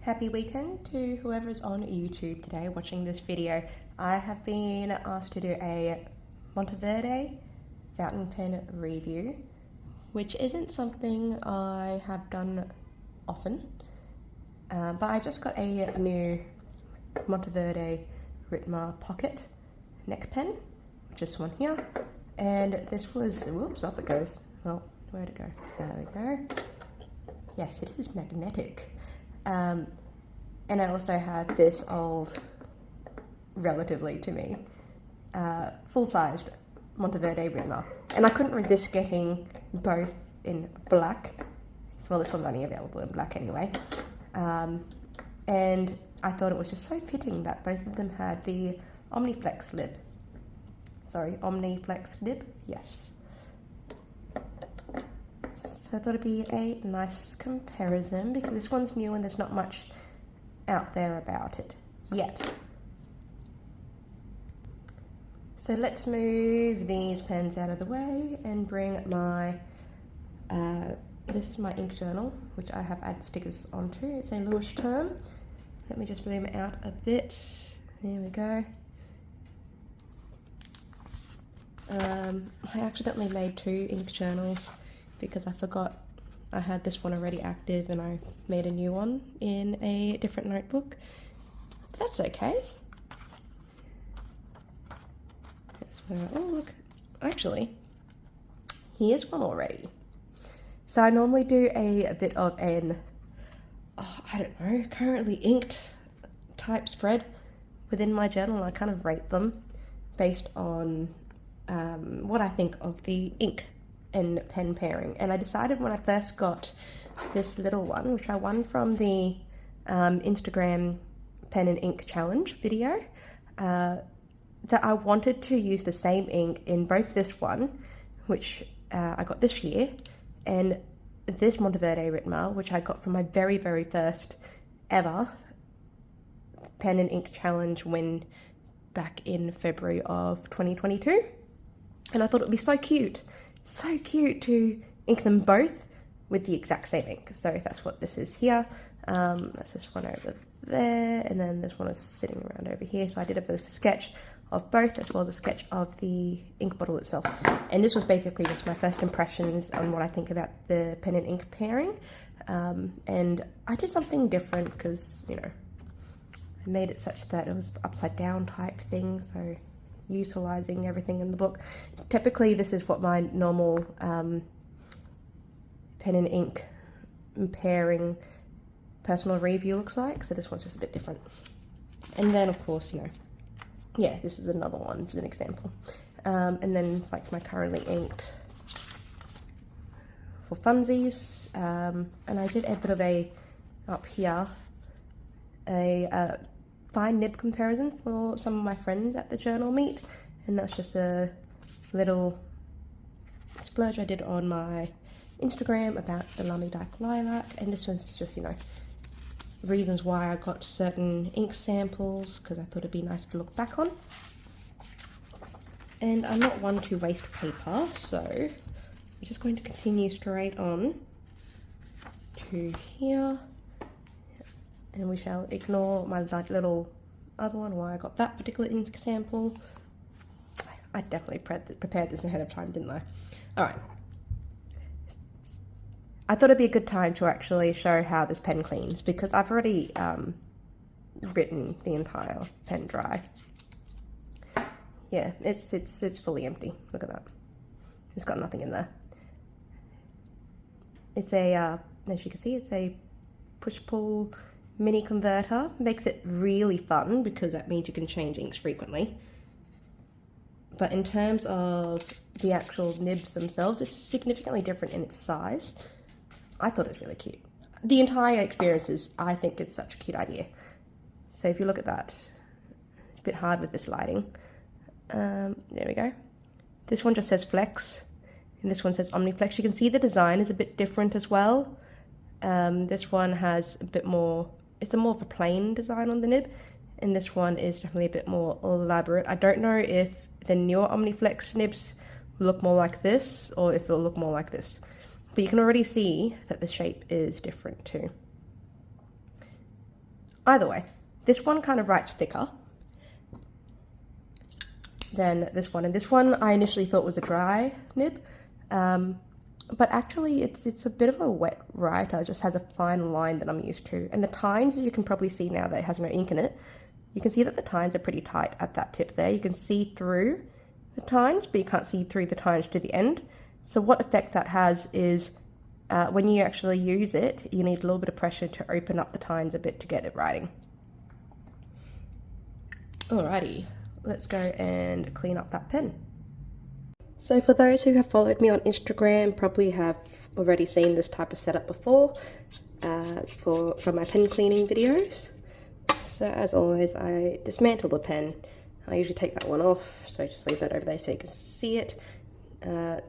Happy weekend to whoever's on YouTube today watching this video. I have been asked to do a Monteverde fountain pen review, which isn't something I have done often, but I just got a new Monteverde Ritma pocket neck pen, which is this one here, and this was, whoops, off it goes. Well, where'd it go? There we go. Yes, it is magnetic. And I also have this old, relatively to me, full-sized Monteverde Ritma. And I couldn't resist getting both in black. Well, this one's only available in black anyway. And I thought it was just so fitting that both of them had the Omniflex nib. Sorry, Omniflex nib? Yes. So I thought it'd be a nice comparison because this one's new and there's not much out there about it yet. So let's move these pens out of the way and bring my, this is my ink journal, which I have added stickers onto. It's a Lewis term. Let me just zoom it out a bit. There we go. I accidentally made two ink journals because I forgot I had this one already active and I made a new one in a different notebook. But that's okay. That's where, oh look, actually, here's one already. So I normally do a bit of an, I don't know, currently inked type spread within my journal, and I kind of rate them based on what I think of the ink and pen pairing. And I decided when I first got this little one, which I won from the Instagram pen and ink challenge video, that I wanted to use the same ink in both this one, which I got this year, and this Monteverde Ritma, which I got from my very first ever pen and ink challenge win back in February of 2022. And I thought it would be so cute to ink them both with the exact same ink. So that's what this is here. That's this one over there, and then this one is sitting around over here. So I did a bit of a sketch of both, as well as a sketch of the ink bottle itself. And this was basically just my first impressions on what I think about the pen and ink pairing. And I did something different because, you know, I made it such that it was upside down type thing, so utilizing everything in the book. Typically this is what my normal pen and ink pairing personal review looks like, so this one's just a bit different. And then of course, you know, yeah, this is another one as an example. And then like my currently inked for funsies, and I did a bit of a, up here, a fine nib comparison for some of my friends at the journal meet, and that's just a little splurge I did on my Instagram about the Lummy Dyke Lilac. And this was just, you know, reasons why I got certain ink samples, because I thought it'd be nice to look back on. And I'm not one to waste paper, so I'm just going to continue straight on to here. And we shall ignore my little other one, why I got that particular ink sample. I definitely prepared this ahead of time, didn't I? Alright. I thought it'd be a good time to actually show how this pen cleans, because I've already written the entire pen dry. Yeah, it's fully empty. Look at that. It's got nothing in there. It's a, as you can see, it's a push-pull mini converter. Makes it really fun because that means you can change inks frequently. But in terms of the actual nibs themselves, it's significantly different in its size. I thought it was really cute. The entire experience is, I think it's such a cute idea. So if you look at that, it's a bit hard with this lighting. There we go. This one just says Flex, and this one says Omniflex. You can see the design is a bit different as well. This one has a bit more, it's a more of a plain design on the nib, and this one is definitely a bit more elaborate. I don't know if the newer Omniflex nibs will look more like this or if it'll look more like this, but you can already see that the shape is different too. Either way, this one kind of writes thicker than this one. And this one I initially thought was a dry nib, but actually it's a bit of a wet writer. It just has a fine line that I'm used to. And the tines, as you can probably see now that it has no ink in it, you can see that the tines are pretty tight at that tip there. You can see through the tines, but you can't see through the tines to the end. So what effect that has is when you actually use it, you need a little bit of pressure to open up the tines a bit to get it writing. Alrighty, let's go and clean up that pen. So for those who have followed me on Instagram, probably have already seen this type of setup before for my pen cleaning videos. So as always, I dismantle the pen. I usually take that one off, so just leave that over there so you can see it.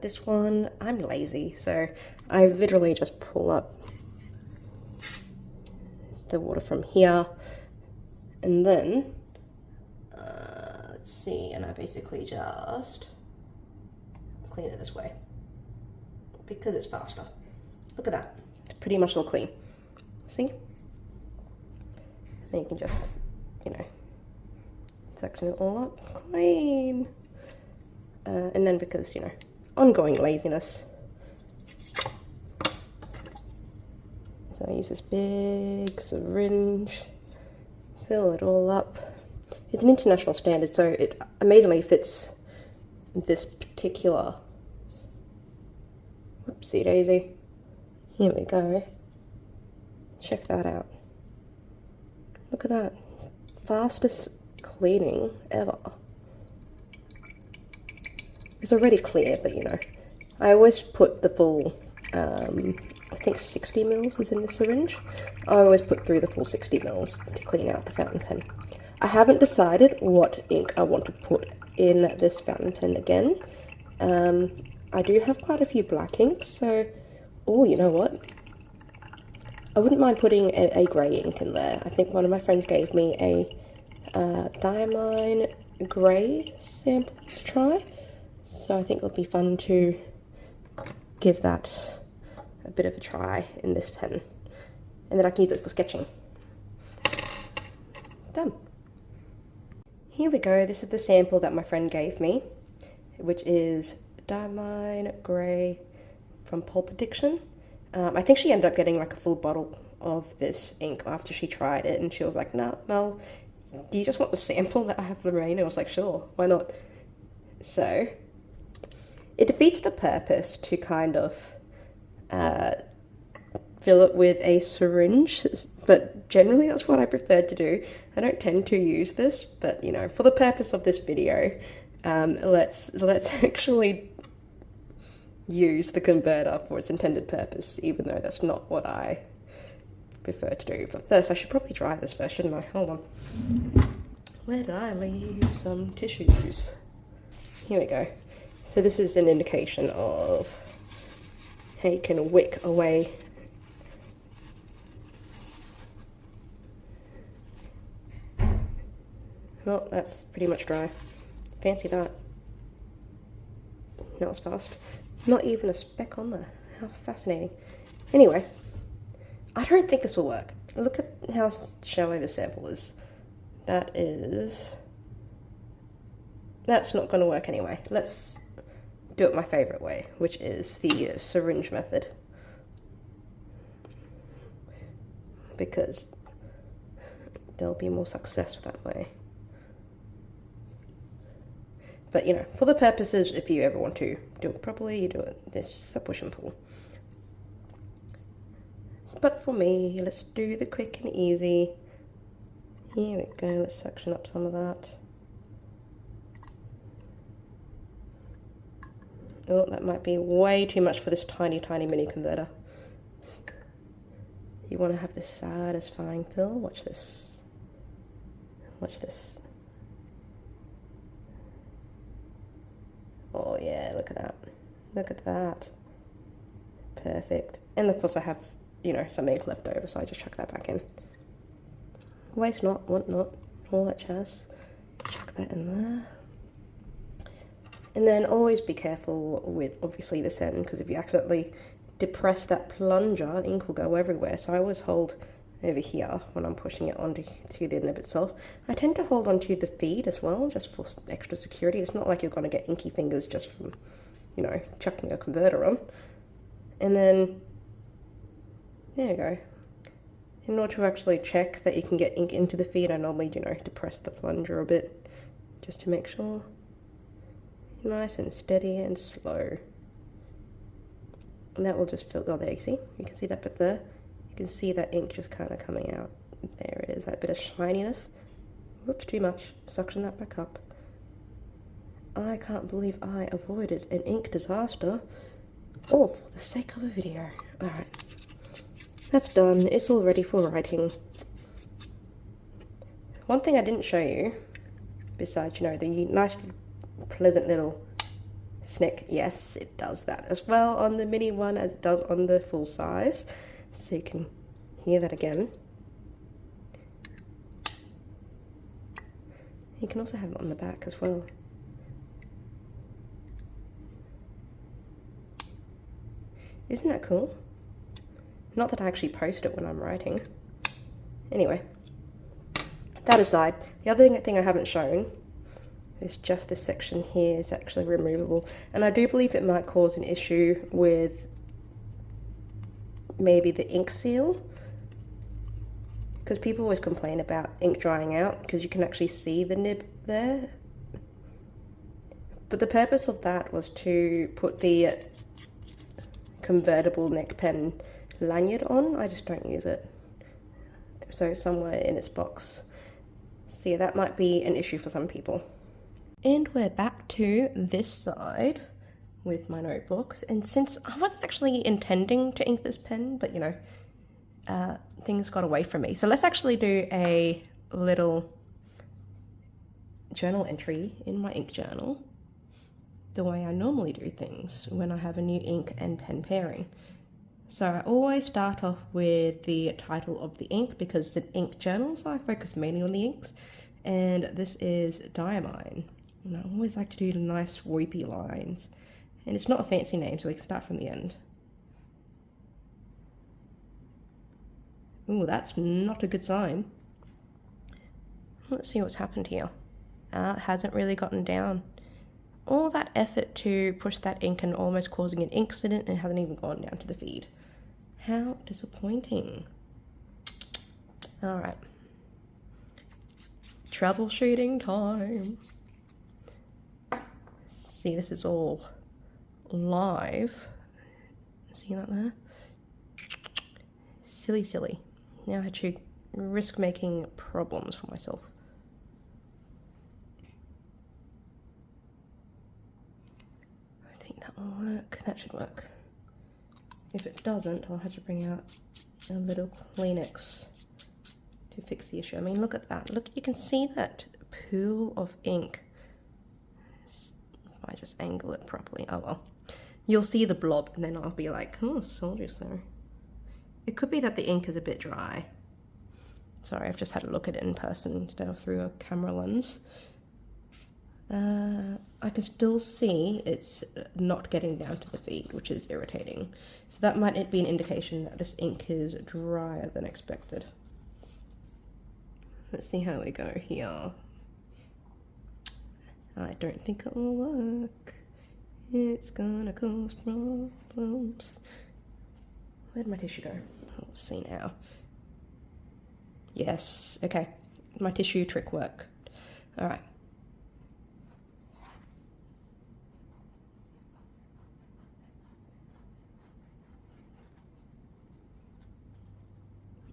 This one, I'm lazy, so I literally just pull up the water from here, and then, let's see, and I basically just clean it this way, because it's faster. Look at that, it's pretty much all clean. See? Then you can just, you know, section it all up clean. And then because, you know, ongoing laziness, so I use this big syringe, fill it all up. It's an international standard, so it amazingly fits this particular, whoopsie daisy. Here we go. Check that out. Look at that. Fastest cleaning ever. It's already clear, but you know, I always put the full, I think 60 mils is in the syringe. I always put through the full 60 mils to clean out the fountain pen. I haven't decided what ink I want to put in this fountain pen again. I do have quite a few black inks, so, oh, you know what? I wouldn't mind putting a grey ink in there. I think one of my friends gave me a Diamine grey sample to try. So I think it'll be fun to give that a bit of a try in this pen. And then I can use it for sketching. Done. Here we go. This is the sample that my friend gave me, which is Diamine Grey from Pulp Addiction. I think she ended up getting like a full bottle of this ink after she tried it, and she was like, "Nah, Mel, do you just want the sample that I have for Lorraine?" I was like, "Sure, why not?" So it defeats the purpose to kind of fill it with a syringe, but generally that's what I prefer to do. I don't tend to use this, but you know, for the purpose of this video, let's actually use the converter for its intended purpose, even though that's not what I prefer to do. But first, I should probably dry this first, shouldn't I? Hold on. Where did I leave some tissues? Here we go. So this is an indication of how you can wick away well, that's pretty much dry. Fancy that. That was fast. Not even a speck on there. How fascinating. Anyway, I don't think this will work. Look at how shallow the sample is. That's not going to work anyway. Let's do it my favorite way, which is the syringe method. Because there'll be more success that way. But you know, for the purposes, if you ever want to do it properly, you do it. This is a push and pull. But for me, let's do the quick and easy. Here we go, let's section up some of that. Oh, that might be way too much for this tiny, tiny mini converter. You want to have this satisfying fill. Watch this. Watch this. Oh yeah, look at that. Look at that. Perfect. And of course I have, you know, some ink left over, so I just chuck that back in. Waste not, want not, all that jazz. Chuck that in there. And then always be careful with, obviously, this end, because if you accidentally depress that plunger, ink will go everywhere. So I always hold over here when I'm pushing it onto the nib itself. I tend to hold onto the feed as well, just for extra security. It's not like you're going to get inky fingers just from, you know, chucking a converter on. And then, there you go. In order to actually check that you can get ink into the feed, I normally, you know, depress the plunger a bit, just to make sure. Nice and steady and slow. And that will just fill, oh there you see, you can see that bit there. You can see that ink just kind of coming out. There it is, that bit of shininess. Whoops, too much. Suction that back up. I can't believe I avoided an ink disaster, all for the sake of a video. Alright, that's done. It's all ready for writing. One thing I didn't show you, besides, you know, the nice, pleasant little snick, yes, it does that as well on the mini one as it does on the full size. So you can hear that again. You can also have it on the back as well. Isn't that cool? Not that I actually post it when I'm writing. Anyway, that aside, the other thing I haven't shown is just this section here is actually removable. And I do believe it might cause an issue with maybe the ink seal, because people always complain about ink drying out because you can actually see the nib there. But the purpose of that was to put the convertible neck pen lanyard on. I just don't use it. So somewhere in its box. So yeah, that might be an issue for some people. And we're back to this side with my notebooks. And since I wasn't actually intending to ink this pen, but you know, things got away from me. So let's actually do a little journal entry in my ink journal, the way I normally do things when I have a new ink and pen pairing. So I always start off with the title of the ink because in ink journals I focus mainly on the inks, and this is Diamine. And I always like to do the nice swoopy lines. And it's not a fancy name, so we can start from the end. Ooh, that's not a good sign. Let's see what's happened here. It hasn't really gotten down. All that effort to push that ink and almost causing an ink accident, and it hasn't even gone down to the feed. How disappointing. Alright. Troubleshooting time. See, this is all live. See that there? Silly, silly. Now I had to risk making problems for myself. I think that will work. That should work. If it doesn't, I'll have to bring out a little Kleenex to fix the issue. I mean, look at that. Look, you can see that pool of ink. If I just angle it properly. Oh well. You'll see the blob and then I'll be like, oh, soldiers there. It could be that the ink is a bit dry. Sorry, I've just had a look at it in person instead of through a camera lens. I can still see it's not getting down to the feed, which is irritating. So that might be an indication that this ink is drier than expected. Let's see how we go here. I don't think it will work. It's gonna cause problems. Where'd my tissue go? Oh, let's see now. Yes, okay. My tissue trick worked. Alright.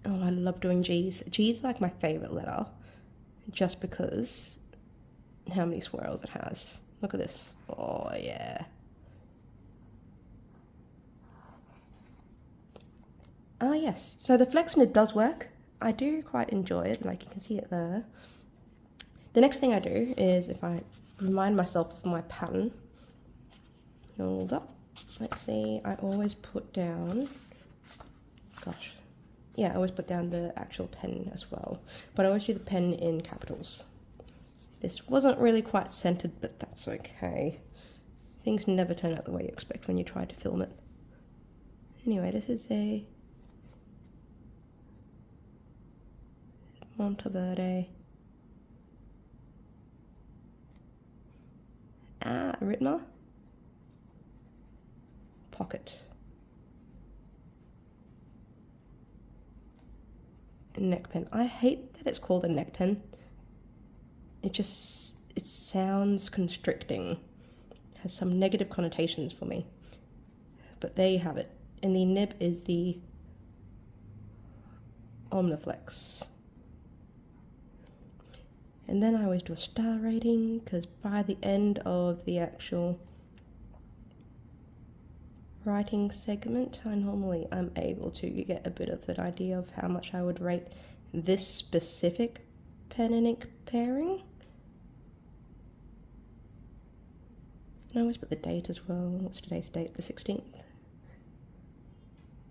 Oh, I love doing G's. G's like my favorite letter, just because how many swirls it has. Look at this. Oh, yeah. Ah, yes. So the flex nib does work. I do quite enjoy it, like you can see it there. The next thing I do is if I remind myself of my pattern. Hold up. Let's see, I always put down, gosh. Yeah, I always put down the actual pen as well. But I always do the pen in capitals. This wasn't really quite centered, but that's okay. Things never turn out the way you expect when you try to film it. Anyway, this is a Monteverde. Ritma. Pocket. Neck pen. I hate that it's called a neck pen. It sounds constricting. It has some negative connotations for me. But there you have it. And the nib is the Omniflex. And then I always do a star rating, because by the end of the actual writing segment, I'm able to get a bit of an idea of how much I would rate this specific pen and ink pairing. And I always put the date as well. What's today's date? The 16th?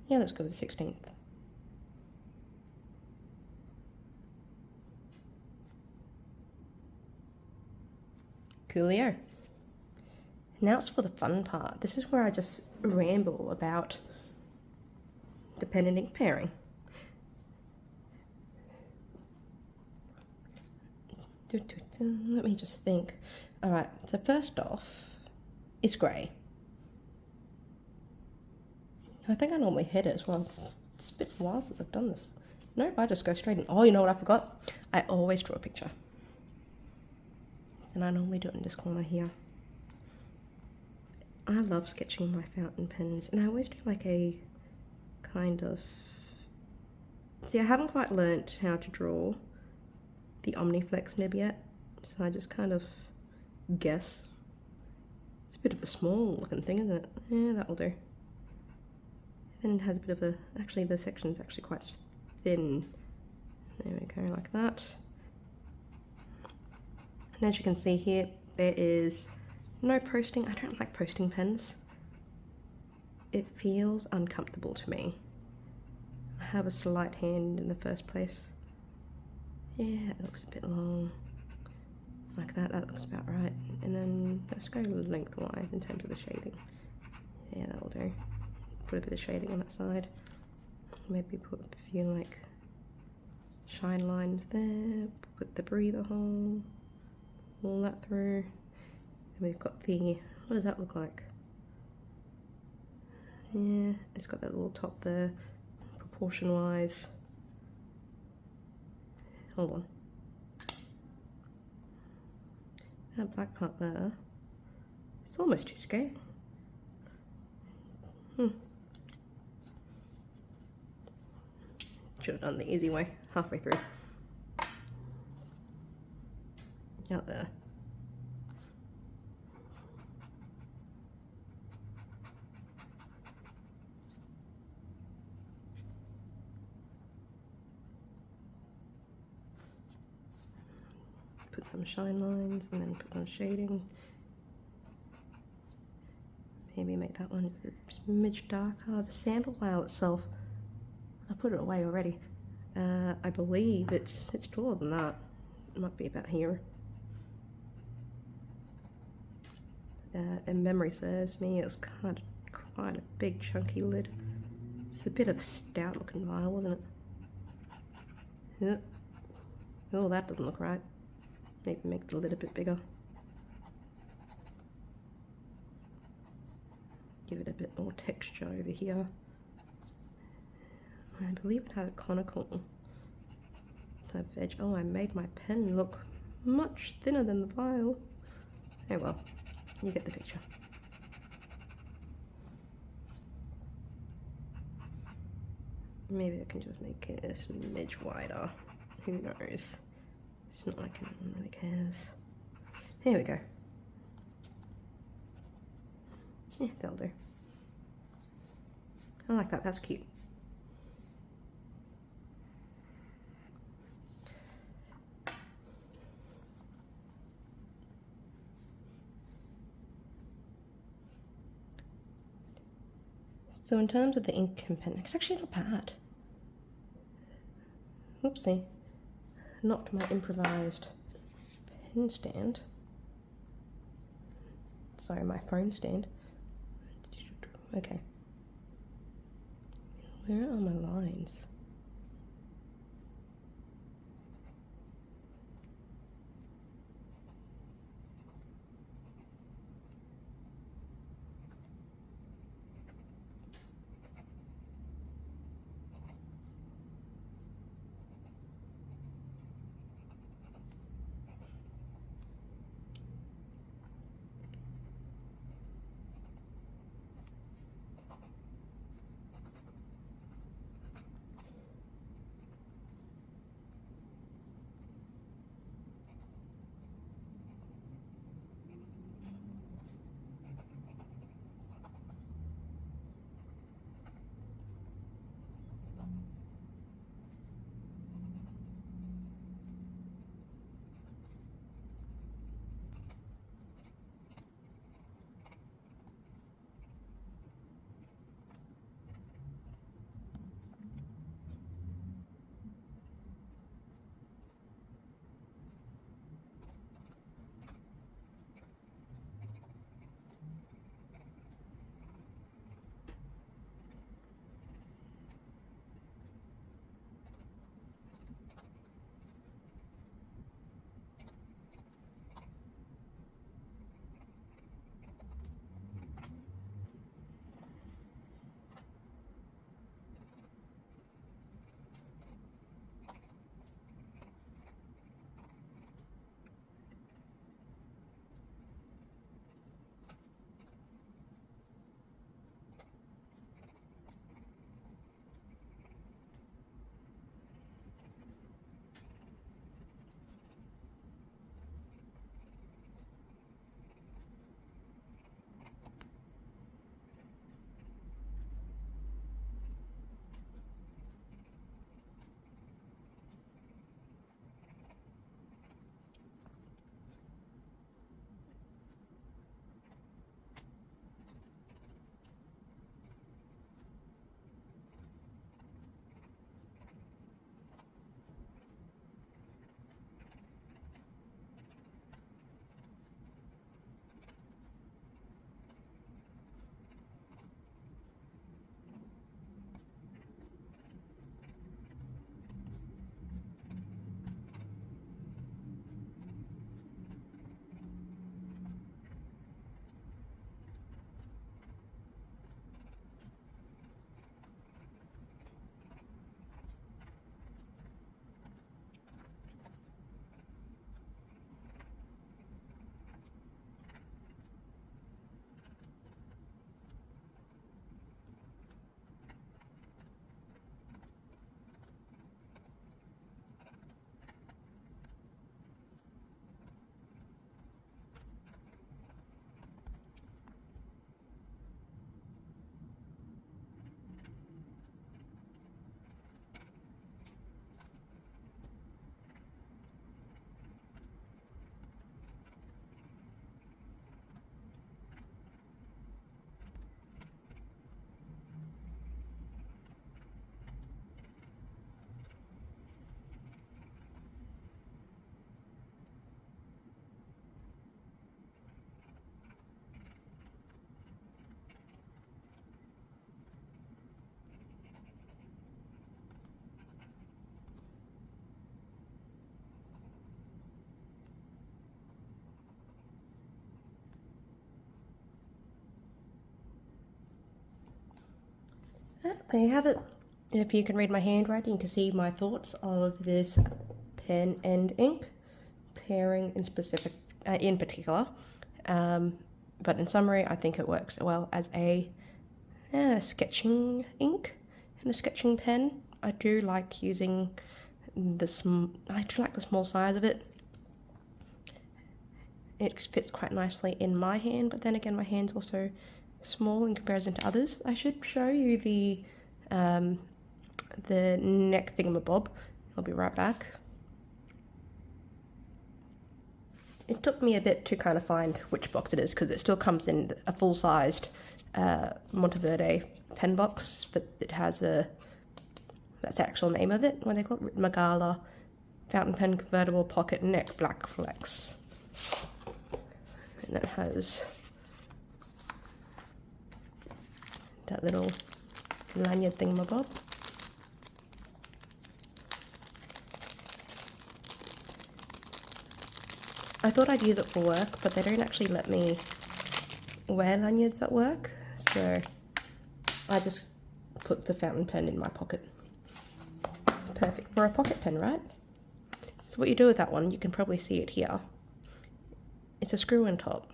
Yeah, let's go with the 16th. Coolio. Now it's for the fun part. This is where I just ramble about the pen and ink pairing. Let me just think. Alright, so first off, it's grey. I think I normally hit it as well. It's a bit of a while since I've done this. Nope, I just go straight in. Oh, you know what I forgot? I always draw a picture. And I normally do it in this corner here. I love sketching my fountain pens, and I always do like a kind of... See, I haven't quite learnt how to draw the Omniflex nib yet, so I just kind of guess. It's a bit of a small looking thing, isn't it? Yeah, that'll do. Then it has a bit of a... Actually, the section's actually quite thin. There we go, like that. And as you can see here, there is no posting. I don't like posting pens. It feels uncomfortable to me. I have a slight hand in the first place. Yeah, it looks a bit long. Like that, that looks about right. And then let's go lengthwise in terms of the shading. Yeah, that'll do. Put a bit of shading on that side. Maybe put a few like shine lines there. Put the breather hole. All that through. And we've got the, what does that look like? Yeah, it's got that little top there, proportion wise. Hold on. That black part there, it's almost to scale. Should have done the easy way, halfway through. Out there. Put some shine lines and then put some shading. Maybe make that one a smidge darker. The sample file itself, I put it away already. I believe it's taller than that. It might be about here. And memory serves me, it was quite a big chunky lid. It's a bit of stout looking vial, isn't it? Yep. Oh, that doesn't look right. Maybe make the lid a bit bigger. Give it a bit more texture over here. I believe it had a conical type of edge. Oh, I made my pen look much thinner than the vial. Oh well. You get the picture. Maybe I can just make it a smidge wider. Who knows? It's not like anyone really cares. Here we go. Yeah, that'll do. I like that, that's cute. So in terms of the ink and pen, it's actually not bad. Oopsie. Knocked my improvised pen stand. Sorry, my phone stand. Okay. Where are my lines? there you have it. If you can read my handwriting, you can see my thoughts of this pen and ink pairing in particular. But in summary, I think it works well as a sketching ink and a sketching pen. I do like using the small size of it. It fits quite nicely in my hand, but then again, my hand's also small in comparison to others. I should show you the neck thingamabob. I'll be right back. It took me a bit to kind of find which box it is, because it still comes in a full-sized Monteverde pen box, but it has that's the actual name of it, what they call it, Ritma Gala Fountain Pen Convertible Pocket Neck Black Flex. And it has that little lanyard thingamabob. I thought I'd use it for work, but they don't actually let me wear lanyards at work, so I just put the fountain pen in my pocket. Perfect for a pocket pen, right? So what you do with that one, you can probably see it here. It's a screw in top.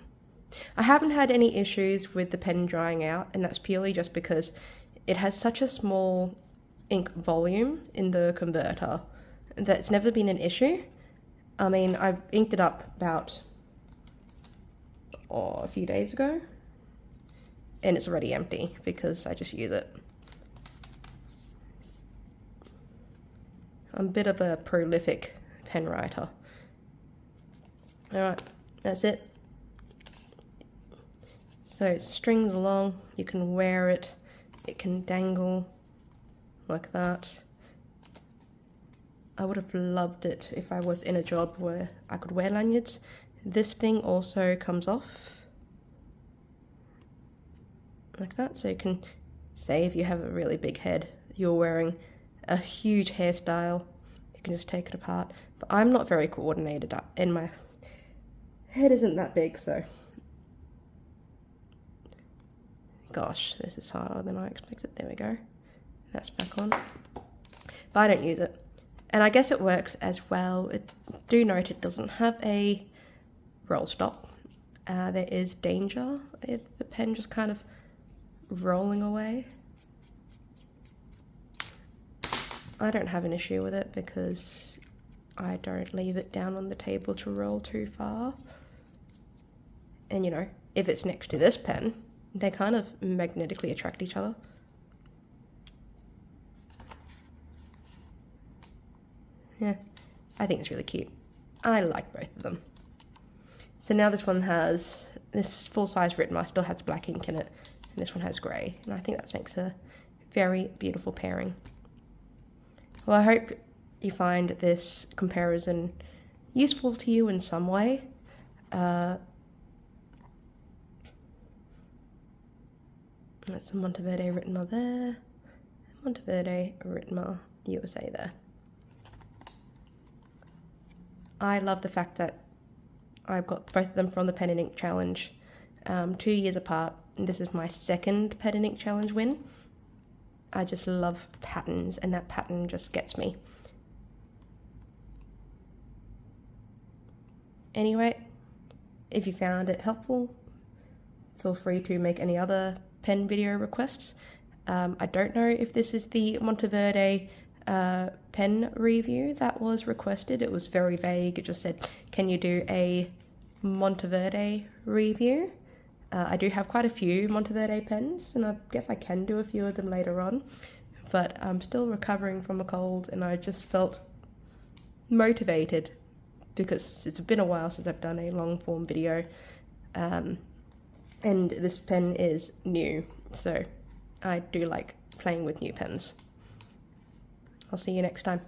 I haven't had any issues with the pen drying out, and that's purely just because it has such a small ink volume in the converter that it's never been an issue. I mean, I inked it up about a few days ago, and it's already empty because I just use it. I'm a bit of a prolific pen writer. Alright, that's it. So it strings along, you can wear it, it can dangle like that. I would have loved it if I was in a job where I could wear lanyards. This thing also comes off like that, so you can say if you have a really big head, you're wearing a huge hairstyle, you can just take it apart. But I'm not very coordinated and my head isn't that big, so gosh, this is harder than I expected. There we go, that's back on, but I don't use it. And I guess it works as well. Do note it doesn't have a roll stop. There is danger if the pen just kind of rolling away. I don't have an issue with it because I don't leave it down on the table to roll too far. And you know, if it's next to this pen, they kind of magnetically attract each other. Yeah, I think it's really cute. I like both of them. So now this one has, this full-size Ritma still has black ink in it, and this one has grey, and I think that makes a very beautiful pairing. Well, I hope you find this comparison useful to you in some way. That's the Monteverde Ritma there, Monteverde Ritma USA there. I love the fact that I've got both of them from the Pen and Ink Challenge 2 years apart, and this is my second Pen and Ink Challenge win. I just love patterns, and that pattern just gets me. Anyway, if you found it helpful, feel free to make any other pen video requests. I don't know if this is the Monteverde pen review that was requested. It was very vague. It just said, can you do a Monteverde review? I do have quite a few Monteverde pens, and I guess I can do a few of them later on, but I'm still recovering from a cold, and I just felt motivated because it's been a while since I've done a long form video, and this pen is new, so I do like playing with new pens. I'll see you next time.